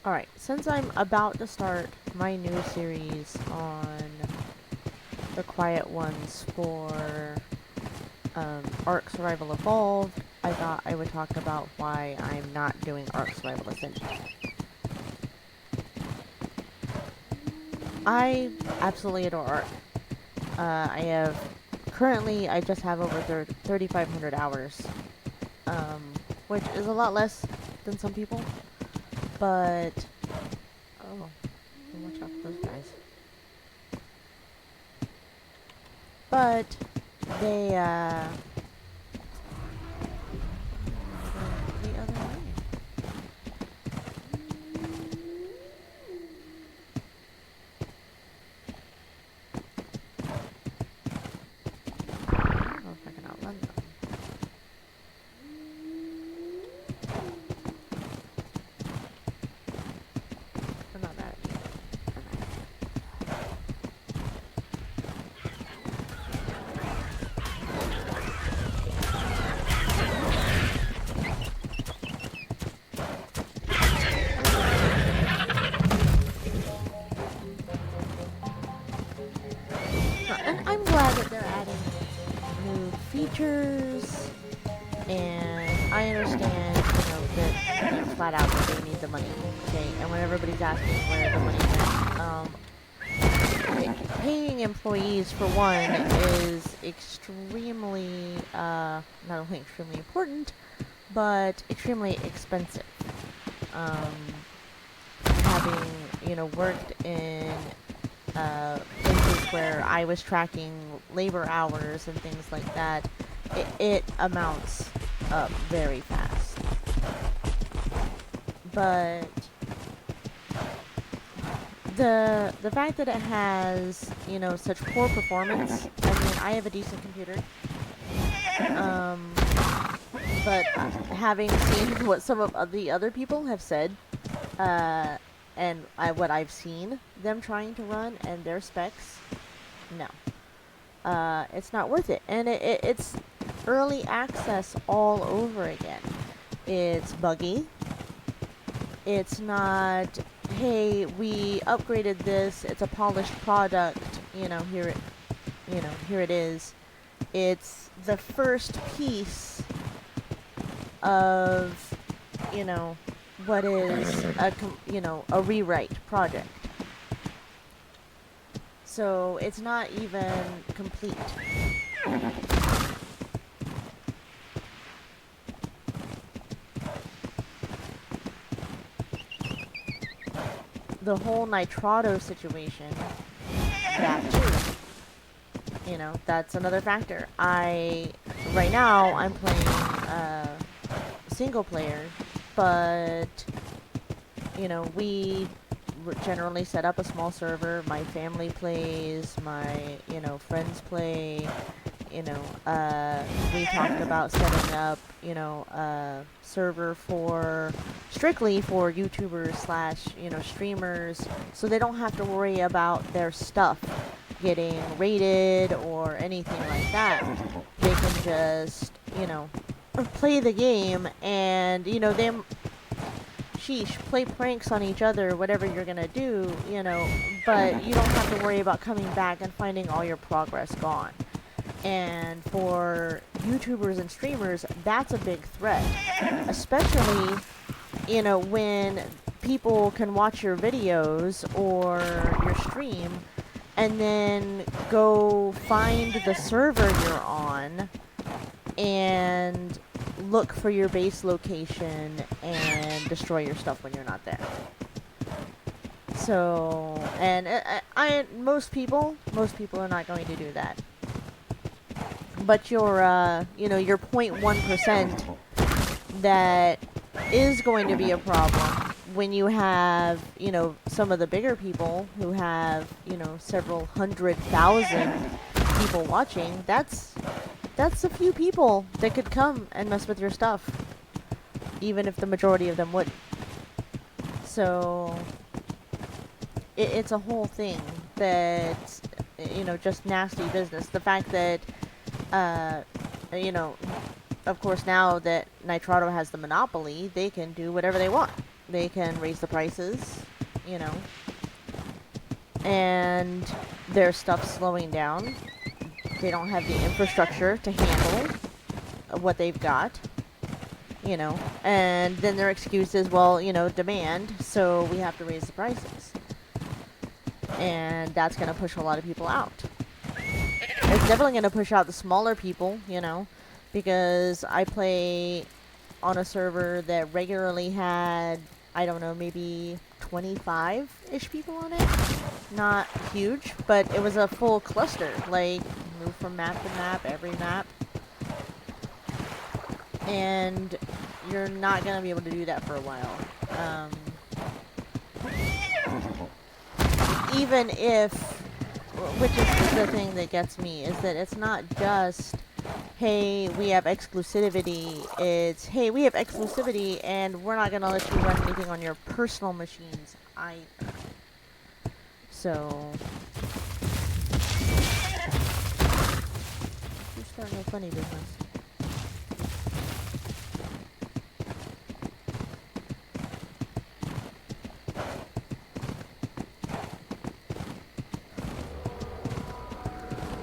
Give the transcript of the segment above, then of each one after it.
Alright, since I'm about to start my new series on the quiet ones for Ark Survival Evolved, I thought I would talk about why I'm not doing Ark Survival Ascended. I absolutely adore Ark. Currently, I just have over 3,500 hours, which is a lot less than some people, but, oh, watch out for those guys. But, they, the other way. I don't know if I can outrun them. They're not mad at me. They're mad at me. And I'm glad that they're adding new features, and I understand, that flat out that they need the money, okay? And when everybody's asking where the money went, paying employees, for one, is extremely, not only extremely important, but extremely expensive. Having, worked in places where I was tracking labor hours and things like that, it amounts up very fast. But the fact that it has, such poor performance, I mean, I have a decent computer, but having seen what some of the other people have said, and what I've seen them trying to run and their specs, no. It's not worth it. And it's early access all over again. It's buggy. It's not, hey, we upgraded this, it's a polished product, here it is. It's the first piece of, what is a rewrite project. So it's not even complete. The whole Nitrado situation, that too. That's another factor. Right now, I'm playing single player, but, we generally set up a small server. My family plays, my, friends play, we talked about setting up, a server strictly for YouTubers / streamers, so they don't have to worry about their stuff getting raided or anything like that. They can just, play the game and, play pranks on each other, whatever you're gonna do, but you don't have to worry about coming back and finding all your progress gone. And for YouTubers and streamers, that's a big threat. Especially, when people can watch your videos or your stream and then go find the server you're on and look for your base location and destroy your stuff when you're not there. So, and most people are not going to do that. But your 0.1% that is going to be a problem when you have, some of the bigger people who have, several 100,000 people watching. That's a few people that could come and mess with your stuff, even if the majority of them would. So it's a whole thing that's, just nasty business. The fact that, of course, now that Nitrado has the monopoly, they can do whatever they want. they can raise the prices, you know, and their stuff's slowing down. They don't have the infrastructure to handle what they've got, you know, and then their excuse is, well, you know, demand, so we have to raise the prices. And that's going to push a lot of people out. It's definitely going to push out the smaller people, you know, because I play on a server that regularly had, I don't know, maybe 25-ish people on it. Not huge, but it was a full cluster. Like, move from map to map, every map. And you're not going to be able to do that for a while. Even if, which is the thing that gets me, is that it's not just, hey, we have exclusivity. It's, hey, we have exclusivity and we're not going to let you run anything on your personal machines either. So, you're starting a funny business.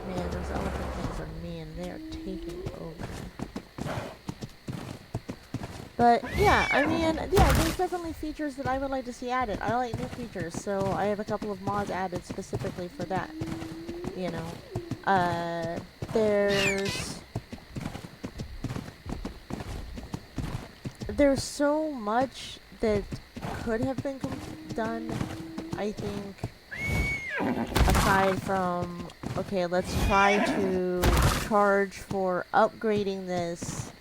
Man, those elephant things are mean. They are taking over. But, yeah, I mean, yeah, there's definitely features that I would like to see added. I like new features, so I have a couple of mods added specifically for that. You know, there's so much that could have been done, I think, aside from, okay, let's try to charge for upgrading this.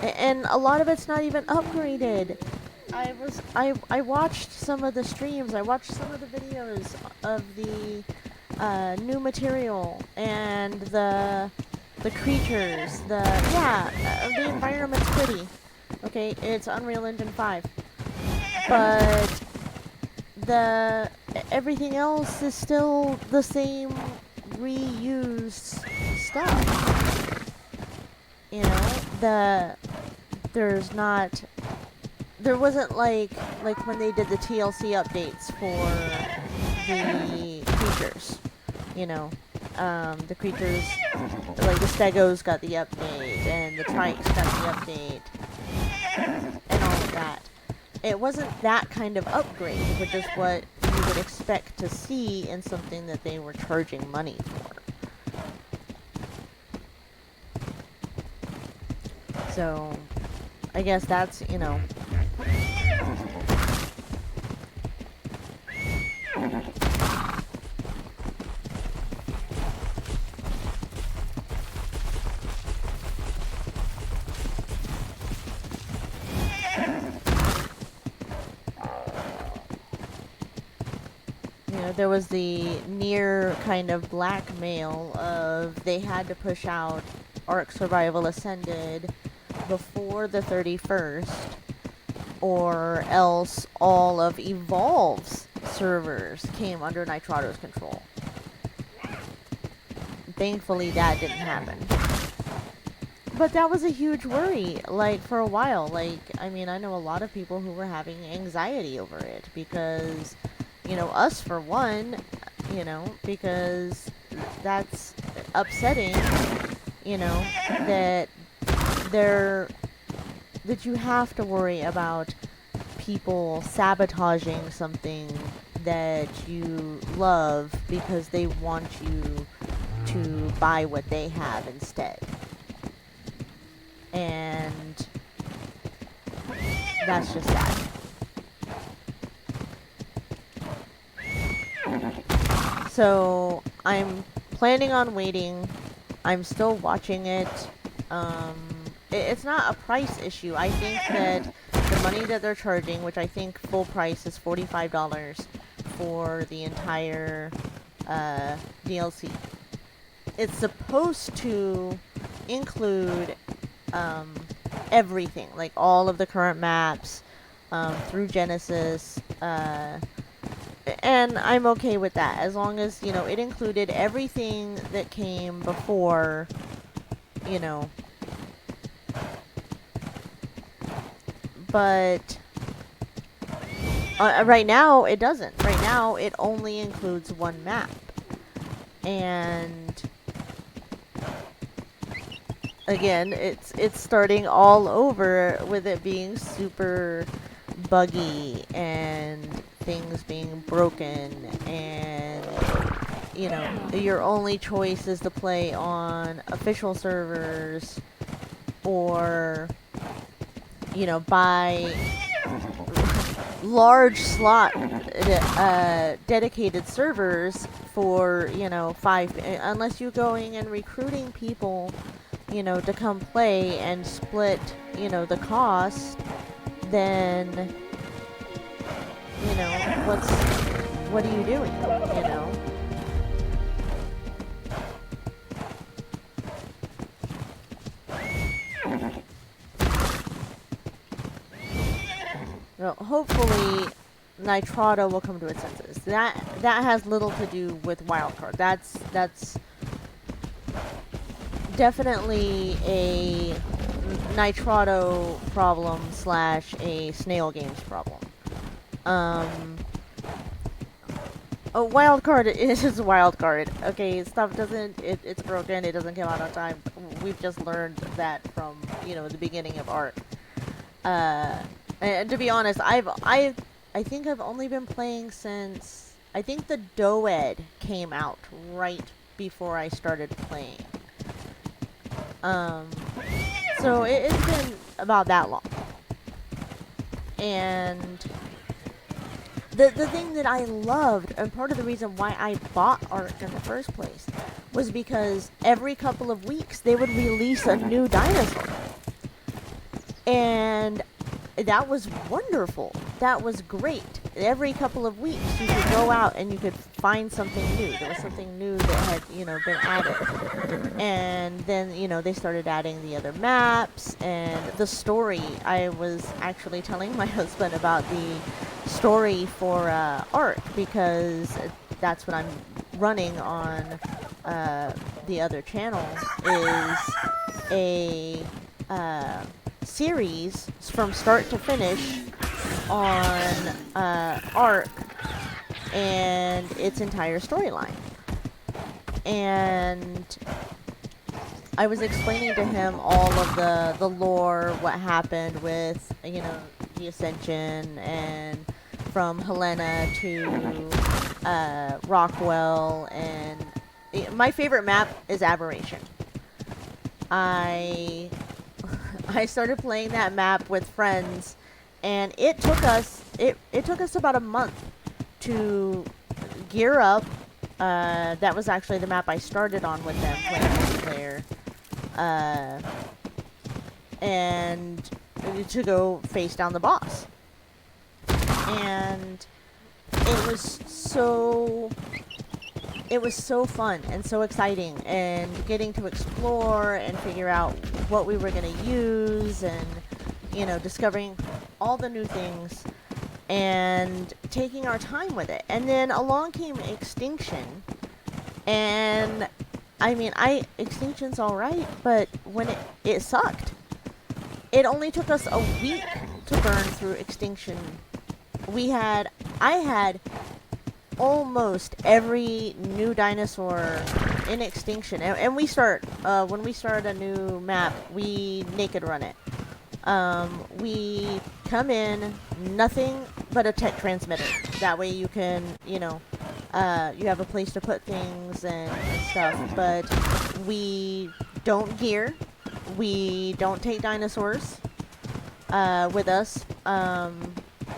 And a lot of it's not even upgraded. I watched some of the streams, I watched some of the videos of the new material and the creatures, the environment's pretty. Okay, it's Unreal Engine 5. But everything else is still the same reused stuff. You know, there wasn't like when they did the TLC updates for the creatures, you know, the creatures, like the Stegos got the update, and the Trikes got the update, and all of that. It wasn't that kind of upgrade, which is what you would expect to see in something that they were charging money for. So, I guess that's, you know. There was the near kind of blackmail of they had to push out Ark Survival Ascended before the 31st, or else all of Evolve's servers came under Nitrado's control. Thankfully, that didn't happen. But that was a huge worry, like, for a while. Like, I mean, I know a lot of people who were having anxiety over it because, you know, us for one, you know, because that's upsetting, you know, that you have to worry about people sabotaging something that you love because they want you to buy what they have instead. And that's just sad. So I'm planning on waiting. I'm still watching it. It's not a price issue. I think that the money that they're charging, which I think full price is $45 for the entire DLC, it's supposed to include everything, like all of the current maps through Genesis, and I'm okay with that, as long as, you know, it included everything that came before, you know. But Right now, it doesn't. Right now, it only includes one map. And again, it's starting all over with it being super buggy and things being broken, and you know, your only choice is to play on official servers or, you know, buy large slot dedicated servers for, you know, unless you're going and recruiting people, you know, to come play and split, you know, the cost, then, you know, what are you doing, you know? Well, hopefully Nitrado will come to its senses. That has little to do with wildcard. That's definitely a Nitrado problem / a Snail Games problem. A wildcard is just a wildcard. Okay, stuff it's broken, it doesn't come out on time. We've just learned that from, you know, the beginning of Ark. And to be honest, I think I've only been playing since, I think the Doed came out right before I started playing. So it's been about that long. And the thing that I loved, and part of the reason why I bought Ark in the first place, was because every couple of weeks they would release a new dinosaur. And that was wonderful. That was great. Every couple of weeks you could go out and you could find something new. There was something new that had, you know, been added. And then, you know, they started adding the other maps and the story. I was actually telling my husband about the story for Ark, because that's what I'm running on the other channel, is a series from start to finish on Ark and its entire storyline. And I was explaining to him all of the lore, what happened with, you know, the Ascension, and from Helena to Rockwell, and my favorite map is Aberration. I started playing that map with friends, and it took us about a month to gear up. That was actually the map I started on with them playing multiplayer, and to go face down the boss. And it was so fun and so exciting, and getting to explore and figure out what we were going to use, and, you know, discovering all the new things and taking our time with it. And then along came Extinction, and I mean, Extinction's alright, but when it sucked. It only took us a week to burn through Extinction. I had almost every new dinosaur in Extinction, and we start when we start a new map, we naked run it. We come in, nothing but a tech transmitter. That way you can, you know, you have a place to put things and stuff. But we don't gear, we don't take dinosaurs with us,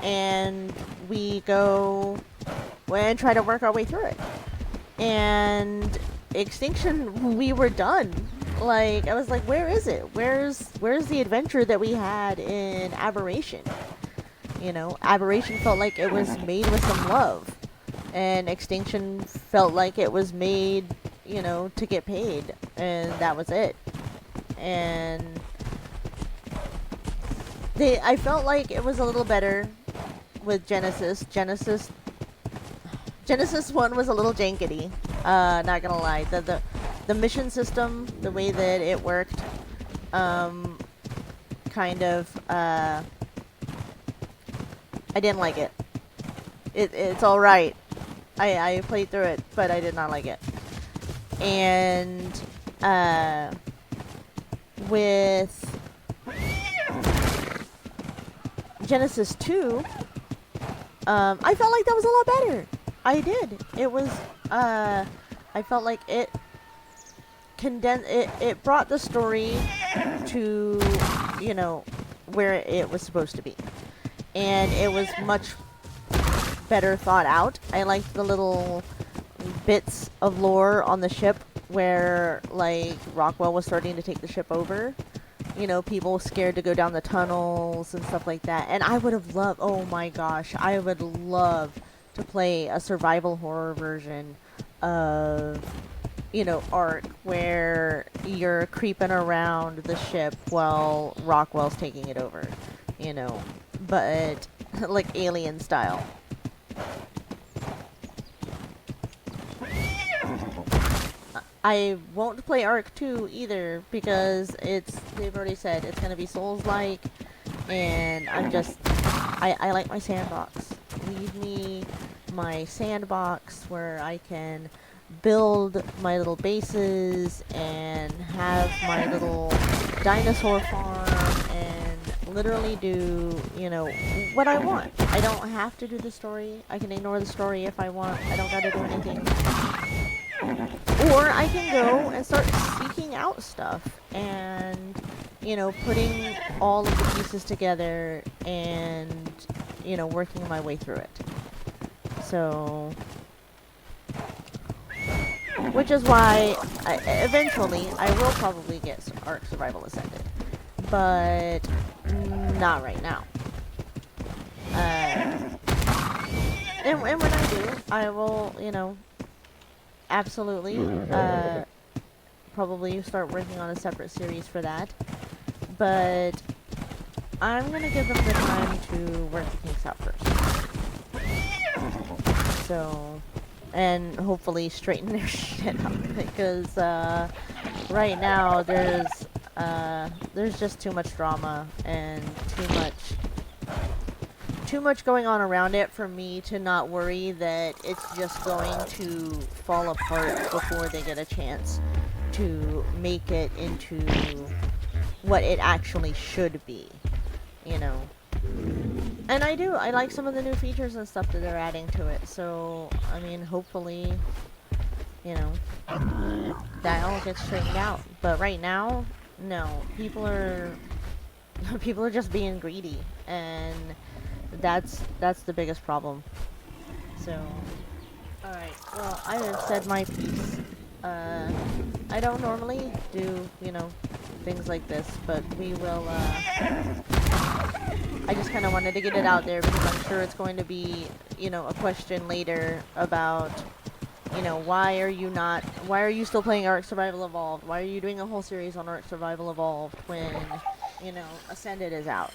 and we go and try to work our way through it. And Extinction, we were done. Like, I was like, where is it? Where's the adventure that we had in Aberration? You know, Aberration felt like it was made with some love, and Extinction felt like it was made, you know, to get paid, and that was it. And I felt like it was a little better with Genesis. Genesis 1 was a little jankety, not gonna lie. The mission system, the way that it worked, kind of, I didn't like it. It's all right. I played through it, but I did not like it. And with Genesis 2, I felt like that was a lot better. I did. It was, I felt like it it brought the story to, you know, where it was supposed to be. And it was much better thought out. I liked the little bits of lore on the ship where, like, Rockwell was starting to take the ship over. You know, people scared to go down the tunnels and stuff like that. And I would have loved, oh my gosh, I would love to play a survival horror version of, you know, Ark, where you're creeping around the ship while Rockwell's taking it over. You know, but like Alien style. I won't play Ark 2 either because they've already said it's gonna be Souls-like, and I like my sandbox. Leave me my sandbox where I can build my little bases and have my little dinosaur farm and literally do, you know, what I want. I don't have to do the story. I can ignore the story if I want. I don't gotta do anything. Or I can go and start seeking out stuff and, you know, putting all of the pieces together and, you know, working my way through it. So, which is why eventually I will probably get some Ark Survival Ascended, but not right now. And when I do, I will, you know, absolutely probably start working on a separate series for that. But I'm gonna give them the time to work the kinks out first. So, and hopefully straighten their shit out, because right now there's just too much drama and too much going on around it for me to not worry that it's just going to fall apart before they get a chance to make it into what it actually should be, you know. And I like some of the new features and stuff that they're adding to it, so, I mean, hopefully, you know, that all gets straightened out. But right now, no, people are just being greedy, and that's the biggest problem. So, alright, well, I have said my piece. I don't normally do, you know, things like this, but we will, I just kind of wanted to get it out there because I'm sure it's going to be, you know, a question later about, you know, why are you still playing Ark Survival Evolved? Why are you doing a whole series on Ark Survival Evolved when, you know, Ascended is out?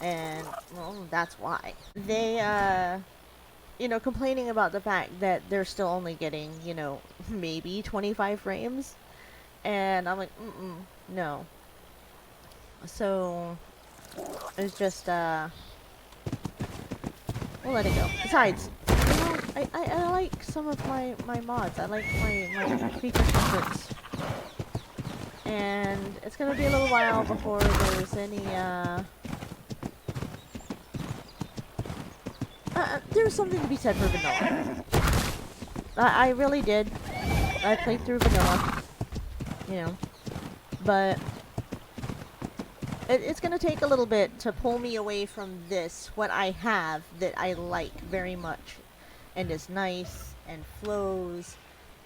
And, well, that's why. They, you know, complaining about the fact that they're still only getting, you know, maybe 25 frames. And I'm like, no. So, it's just, we'll let it go. Besides, you know, I like some of my mods. I like my feature secrets. And it's gonna be a little while before there's any, there's something to be said for vanilla. I really did. I played through vanilla, you know, but it's gonna take a little bit to pull me away from this, what I have that I like very much, and is nice, and flows,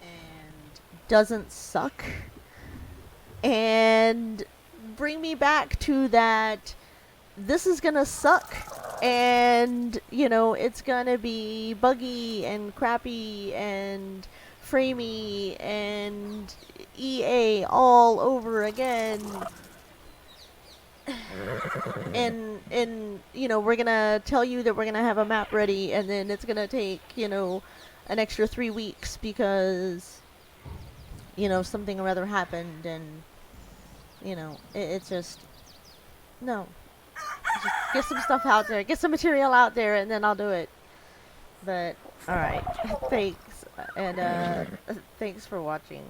and doesn't suck, and bring me back to that, this is gonna suck, and, you know, it's gonna be buggy, and crappy, and framey, and EA all over again. And you know, we're gonna tell you that we're gonna have a map ready, and then it's gonna take, you know, an extra 3 weeks because, you know, something or other happened, and, you know, it's just, no. Just get some stuff out there, get some material out there, and then I'll do it. But alright, thanks, and thanks for watching.